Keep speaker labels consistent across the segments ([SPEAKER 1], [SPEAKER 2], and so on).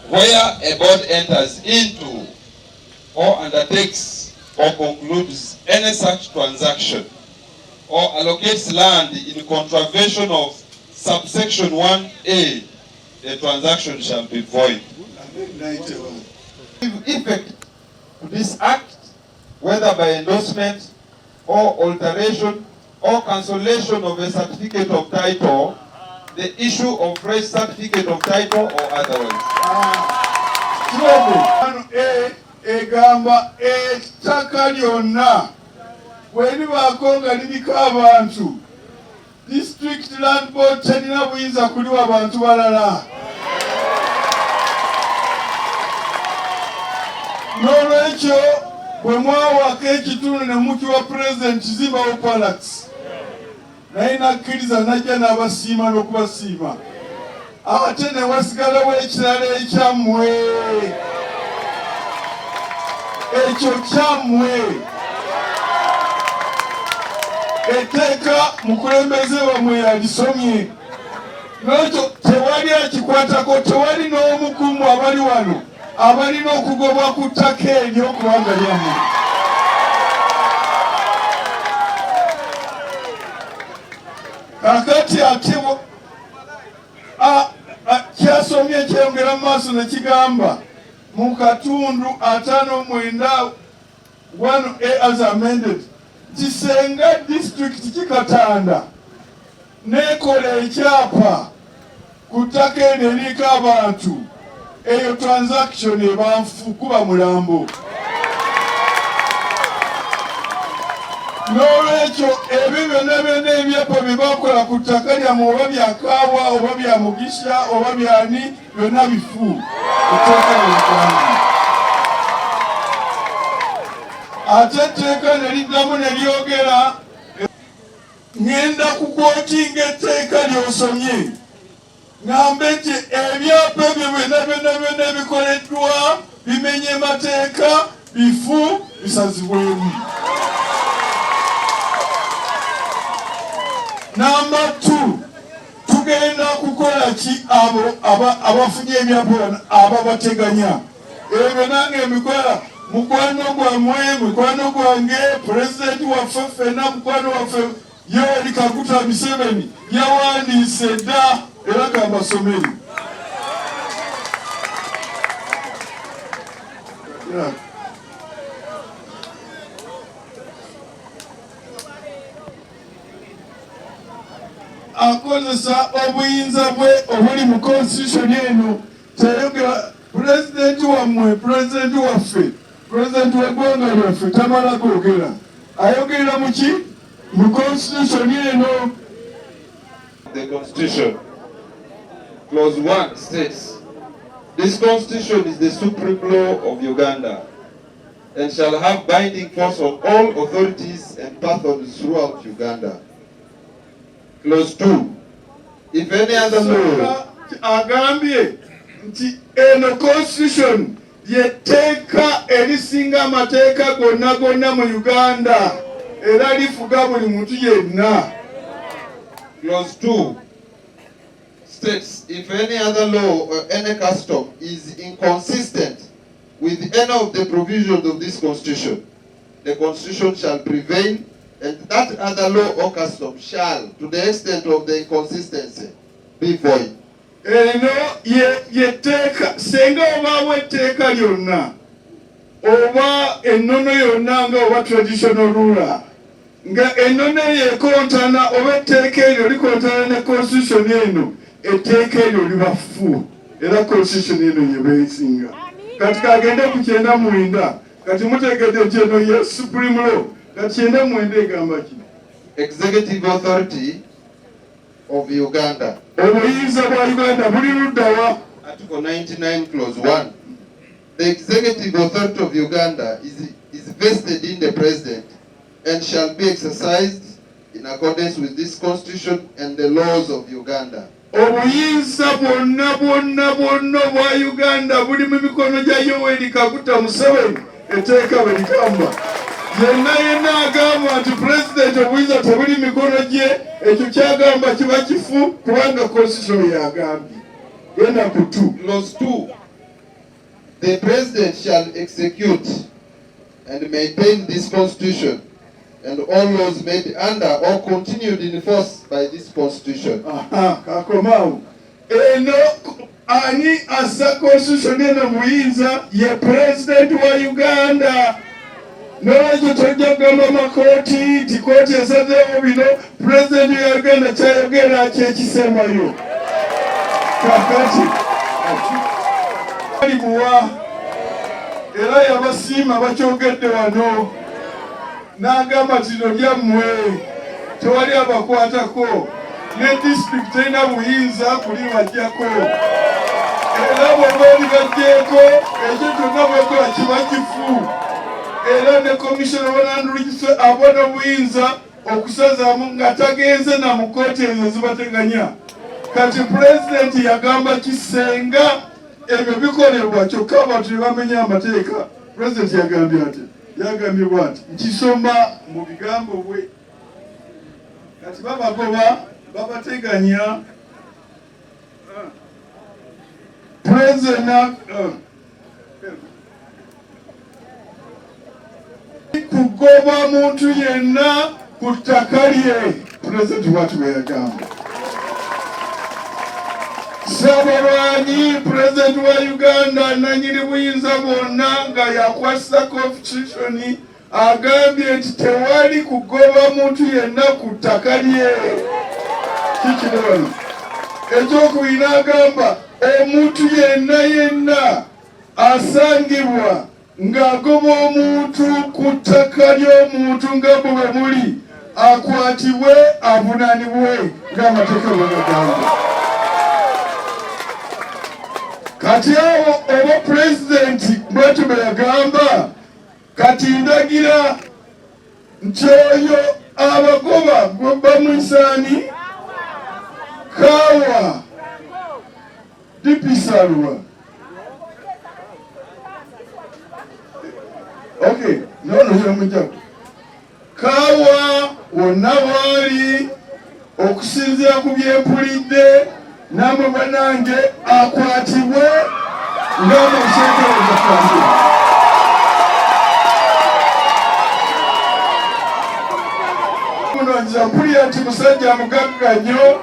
[SPEAKER 1] where a board enters into or undertakes or concludes any such transaction or allocates land in contravention of subsection 1A, the transaction shall be void. Give effect to this act, whether by endorsement or alteration or cancellation of a certificate of title, the issue of fresh certificate of title or otherwise.
[SPEAKER 2] Egamba ettaka lyonna bwe libaako nga liriko abantu, District Land Board terina buyinza kuliwa abantu balala. N'olwekyo bwe mwawako ekitundu ne mukiwa President Kizimbawo Palace, naye nakkiriza najja n'abasiima n'okubasiima, ate ne wasigalawo ekirala ekyammwe. Ekyo kyammwe. Etteeka mukulembeze wammwe yalisomye. N'ekyo tewali akikwatako, tewali n'omukumu abali wano abalina okugobwa ku ttaka eryo kubanga lyammwe. Kakati ate kyasomye kyeyongera mu maaso ne kigamba mu katundu 59 1A as amended, kisenga district kikatanda nekola ekyapa ku ttaka eryo eriko abantu, eyo transaction ebanfu kuba mulambo. N'olwekyo ebyo byonna byonna ebyapa bye bakola ku ttaka lyammwe, oba bya Kaabwa oba bya Mugisha oba byani, byonna bifu. Etteeka ly'eggwanga. Ate etteeka ne liddamu ne lyogera, ngenda ku kkooti ng'etteeka ly'osomye, ng'ambe nti ebyapa ebyo byonna ebikoleddwa bimenye mateeka, bifu, bisazibwemu. Namba 2, tugenda kukola ki abo abafunye ebyapa aba bateganya? Ebyo nange mbikola mukwano gwammwe, mukwano gwange, President waffe ffenna, mukwano waffe Yoweri Kaguta Museveni yawandiise dda era kambasomere. Akozesa obuyinza bwe obuli mu constitution eno, teyogera President wammwe, President waffe, President w'eggwanga lyaffe tamala kwogera, ayogerera mu ki? Mu constitution eno.
[SPEAKER 1] The Constitution, Clause 1 states, this Constitution is the supreme law of Uganda and shall have binding force on all authorities and patrons throughout Uganda. Clause 2, if any other law
[SPEAKER 2] agambye nti eno constitution yetteeka erisinga amateeka gonna mu Uganda era lifuga buli muntu yenna.
[SPEAKER 1] Clause 2 states, if any other law or any custom is inconsistent with any of the provisions of this Constitution, the Constitution shall prevail, and that other law or custom shall, to the extent of the inconsistency, be void.
[SPEAKER 2] Eno yetteeka, senga obaawo etteeka lyonna oba ennono yonna nga oba traditional ruler, nga ennono eyo ekontana oba etteeka eryo likontana ne constitution eno, etteeka eryo liba ffu era constitution eno yebeesinga. Kati kagende ku 9:9, kati mutegedde nti eno ye supreme law. Kati 9:9 egamba ki?
[SPEAKER 1] Executive authority of Uganda.
[SPEAKER 2] Obuyinza bwa Uganda buli luddawa?
[SPEAKER 1] Article 99 Clause 1. The executive authority of Uganda is vested in the president and shall be exercised in accordance with this constitution and the laws of Uganda.
[SPEAKER 2] Obuyinza bwonna bwa Uganda buli mu mikono gya Yoweri Kaguta Museveni, etteeka bwe ligamba. Yenna agamba nti president obuyinza tebuli mikono gye, ekyo kyagamba kiba kifu kubanga constitution yagambye. Genda ku 2.
[SPEAKER 1] Clause 2. The President shall execute and maintain this Constitution and all laws made under or continued in force by this Constitution.
[SPEAKER 2] Kakomao. Eno ani asa Constitution eno muinza ye President wa Uganda. N'olwekyo tojja kugamba makoti ti kooti esazeewo bino President wa Uganda kyayogera kyekisemayo. Kakati alimuwa era yabasiima bakyogedde wano n'agamba tino lyammwe tewali abakwatako ne district terina buyinza kulibajjako era bw'oba olibajjeeko ekyo kyonna bwekola kiba kifu era ne commissioner wanandulukise abona obuyinza okusazaamu nga tagenze na mu kooti ezo zibateganya. Kati President yagamba kisenga ebyo bikolebwa kyokka abantu ne bamenya amateeka. President yagambye ati yagambibwa ati nkisoma mu bigambo bwe kati babagoba babateganya President kugoba muntu yenna ku ttaka lye. President watu bwe yagamba. Ssabalwanyi President wa Uganda nanyini buyinza bwonna nga yakwasa Constitution agambye nti tewali kugoba muntu yenna ku ttaka lye. Kikino wano ekyokubiri n'agamba omuntu yenna asangibwa ng'agoba omuntu ku ttaka ly'omuntu nga bwe muli akwatibwe avunaanibwe ng'amateeka bwe gagamba. Kati awo oba President bwatu bwe yagamba kati ndagira nti oyo abagoba bamwisaani Kaawa Dipisalwa. Okay, no yamujaku Kaawa wonna waali okusinziira ku byempulidde namwe banange akwatibwe ng'amashekereza munonyiza mpulira nti musajja mugagga nnyo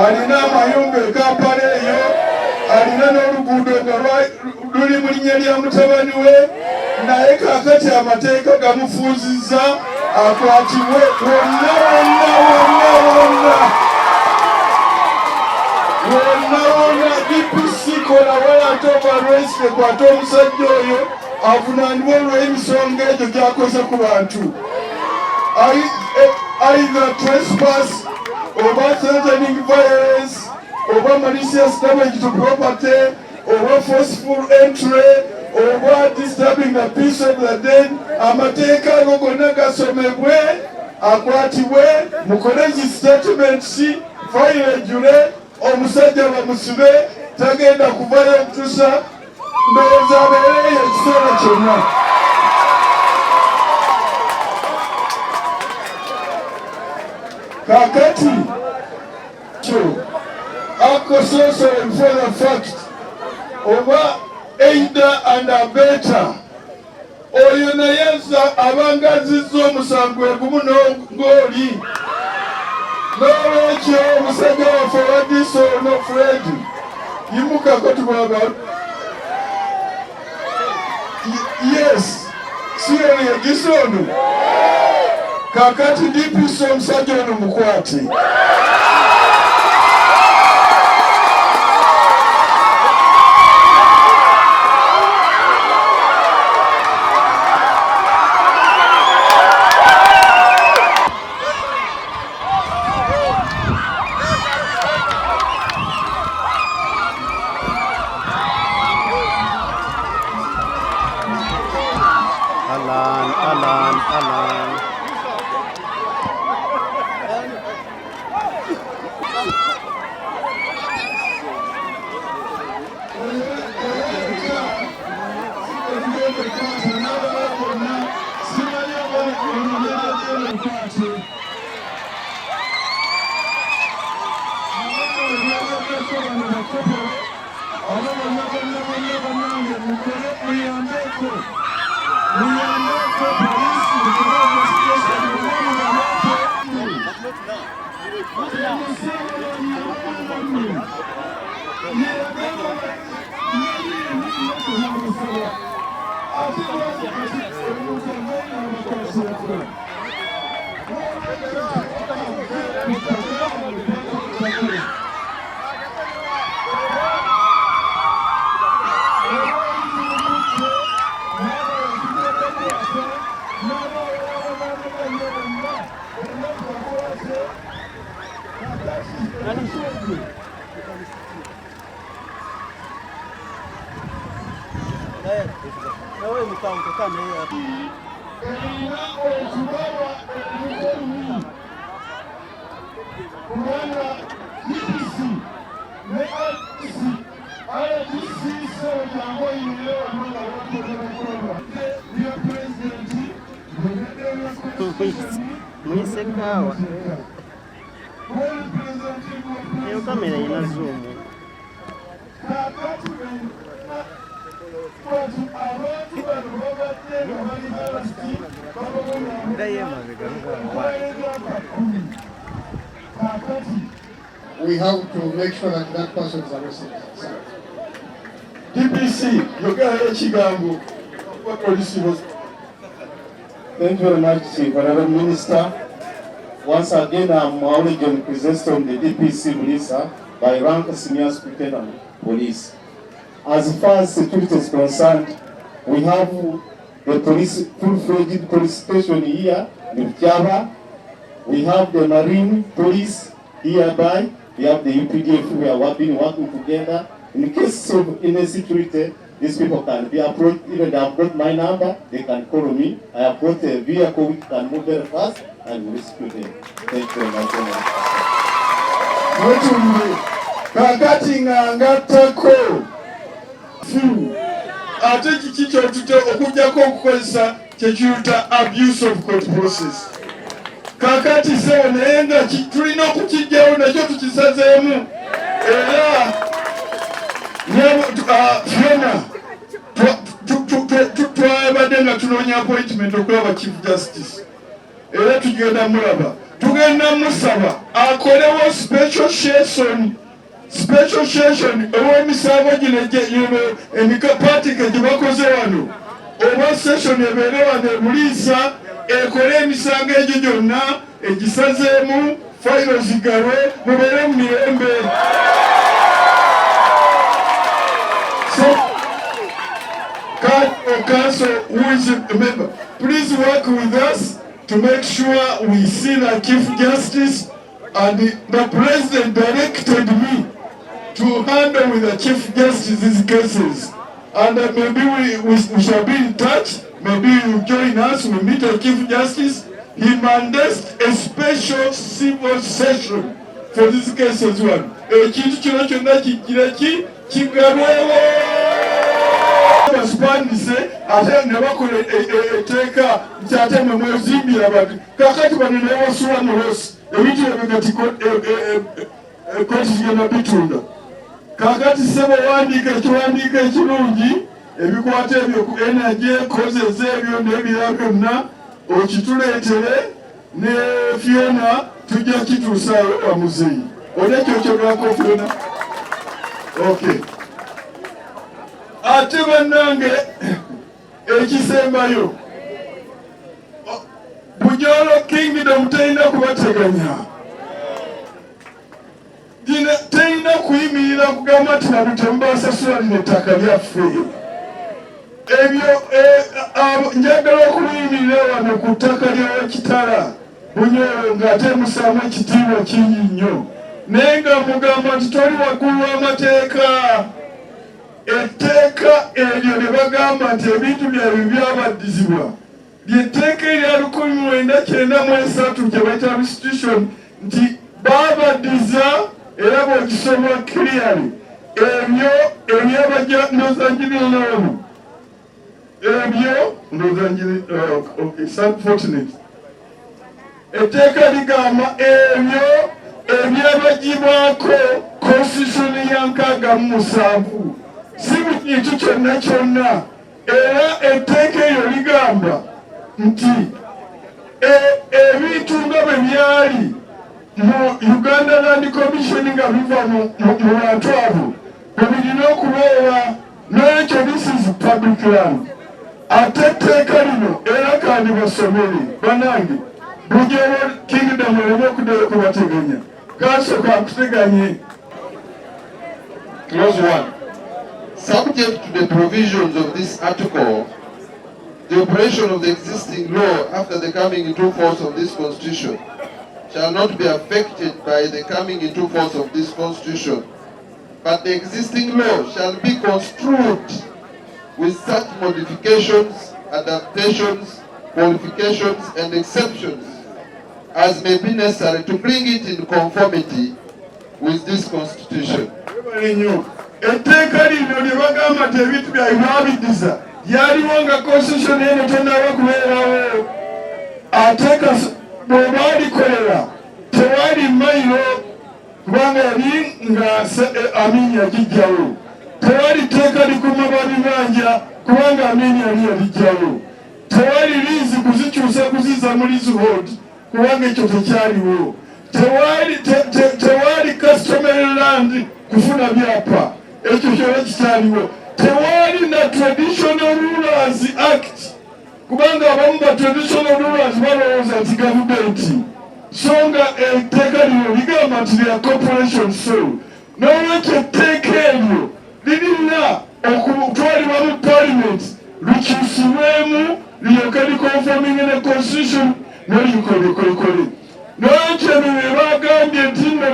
[SPEAKER 2] alina amayumba e Kampala eyo alina n'oluguudo nga luli mu linnya lya mutabani we naye kaakati amateeka gamufuuzizza akwatibwe wonna. DPC kola wala toba rwese kwata omusajja oyo avunaanibwe olw'emisonga egyo gy'akoze ku bantu. Either trespass oba threatening violence oba malicious damage to property oba forceful entry oba disturbing the peace of the dead. Amateeka ago gonna gasomebwe akwatibwe mukole zi statements file ejjule omusajja bamusibe tagenda kuvayo okutuusa ndowooza abeereyo ekiseera kyonna. Kakati kyo akosoosole for the fact oba either and abeta oyo naye abangazizza omusango egumu ng'oli. N'olwekyo omusajja waffe Wadiso no Fred yimukako tubaba. Yes, siyoni egisono kakati DPC omusajja ono mukwate.
[SPEAKER 3] Alan.
[SPEAKER 2] Thank you.
[SPEAKER 3] Mwisekawa iyo kamera ina zoom
[SPEAKER 4] we have to make sure that that person is arrested.
[SPEAKER 2] DPC, Yogaya Chigambo, what police was.
[SPEAKER 5] Thank you very much, Honorable Minister. Once again, I'm Mauli John Chrysostom, the DPC Bulisa, by rank Senior Superintendent Police. As far as security is concerned, we have the police, full-fledged police station here in Java. We have the Marine Police hereby. We have the UPDF. We are working together. In case of insecurity, these people can be approached. Even they have got my number, they can call me. I have got a vehicle which can move very fast and rescue them. Thank you very much.
[SPEAKER 2] Kakati ngatako ate kikicho tute okujjako okukozesa kyekiyuta abuse of court process. Kakati sewo naye nga tulina okukijjawo nakyo tukisazeemu era Fiona twabadde nga tunoonya appointment okulaba Chief Justice era tugenda mulaba, tugenda musaba akolewo special session ow'emisango gino emikapatike gye bakoze wano, oba session ebeere wano ebuliisa ekole emisango egyo gyonna egisazeemu fayiro zigalwe mubeere mu mirembe. Council, who is a member, please work with us to make sure we see the Chief Justice, and the President directed me to handle with the Chief Justice these cases, and maybe we shall be in touch. Maybe you join us, we meet the Chief Justice. He mandates a special civil session for these cases. One basipandise ate ne bakola etteeka nti mwe mwezimbira abantu kakati bano naye wasula nolosi ebintu ebyo kati koti zigenda bitunda. Kakati sebo wandiika ekiwandiika ekirungi ebikwata ebyo ku energy kozesa ebyo n'ebirala byonna okituleetere ne Fiona tujja kituusaayo wamuzeeyi. Olekyo kyogerako Fiona? Okay. Ate bannange ekisembayo Bunyoro Kingdom terina kubateganya, terina kuyimirira kugamba nti nabo temubasasula lino ettaka lyaffe. Ebyo njagala okuyimirira wano ku ttaka ly'Ekitala Bunyoro ng'ate musaamu ekitiibwa kingi nnyo, naye nga mugamba nti toli waggulu w'amateeka. Etteeka eryo ne bagamba nti ebintu byabwe byabaddizibwa lyetteeka erya 1993 gye bayita restitution, nti babaddiza era bw'okisoma clearly ebyo ebyabajja ndozanjiriroonu ebyo it's unfortunate. Etteeka ligamba ebyo ebyabagibwako constitution ya 67 si kintu kyonna kyonna, era etteeka eryo ligamba nti ebintu nga bwe byali mu Uganda Land Commission nga biva mu bantu abo bebirina okubeera n'ekyo this is public land. Ate etteeka lino era kandi basomere banange bujewo kingdom oleme okuddayo kubateganya kasooka akuteganye.
[SPEAKER 1] Clause 1. Subject to the provisions of this article, the operation of the existing law after the coming into force of this Constitution shall not be affected by the coming into force of this Constitution, but the existing law shall be construed with such modifications, adaptations, qualifications, and exceptions as may be necessary to bring it in conformity with this Constitution.
[SPEAKER 2] Etteeka lino lye bagamba nti ebintu byabwe babiddiza lyaliwo nga constitution eno tonnaba kubeerawo. Ate bw'oba likolera tewali mayiro kubanga yali nga Amin yagiggyawo. Tewali tteeka likuma babibanja kubanga Amin yali yabiggyawo. Tewali liizi kuzikyusa kuziza mu leasehold kubanga ekyo tekyaliwo. Tewali customary land kufuna byapa ekyo kyona kikyaliwo. Tewali na Traditional Rulers Act kubanga abamu ba traditional rulers balowooza nti gavumenti so nga etteeka lino ligamba nti lya corporation soul. N'olwekyo etteeka eryo lirina okutwalibwa mu parliament likyusibwemu liryoke liconforming ne constitution n'olikolekolekole. N'olwekyo ebyo bye bagambye nti nno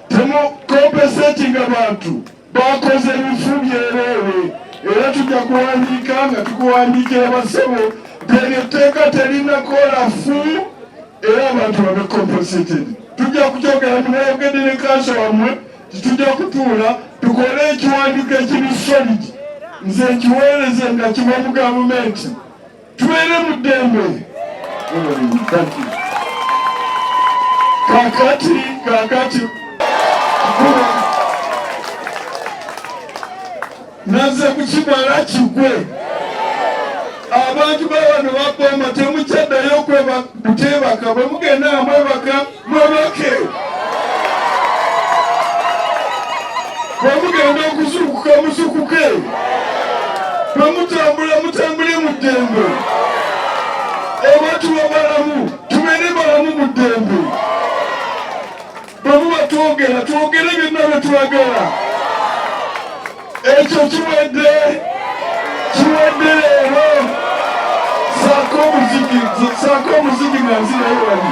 [SPEAKER 2] temukompesatinga bantu bakoze ebifu byereere. Era tujja kuwandiika nga tukuwandiikira basebo etteeka terinakola fu era abantu babe compensated. Tujja kukyogera munayogedde ne kanso wammwe titujja kutuula tukole ekiwandiiko ekiri solid nze nkiweereze nga kiva mu gavumenti tubeere mu ddembe. Kakati naze kukimala kigwe. Abantu bawano baboma temukyaddayo kuteebaka bwe mugenda nga mwebaka mwebake. Bwe mugenda okuzuukuka muzuukuke. Bwe mutambula mutambule mu ddembe. Oba tuba balamu tubeere balamu mu ddembe. Bwe muba twogera twogere byonna bye twagala. Ekyo kiwedde leero. Saako omuzigi nga nzirayo wali.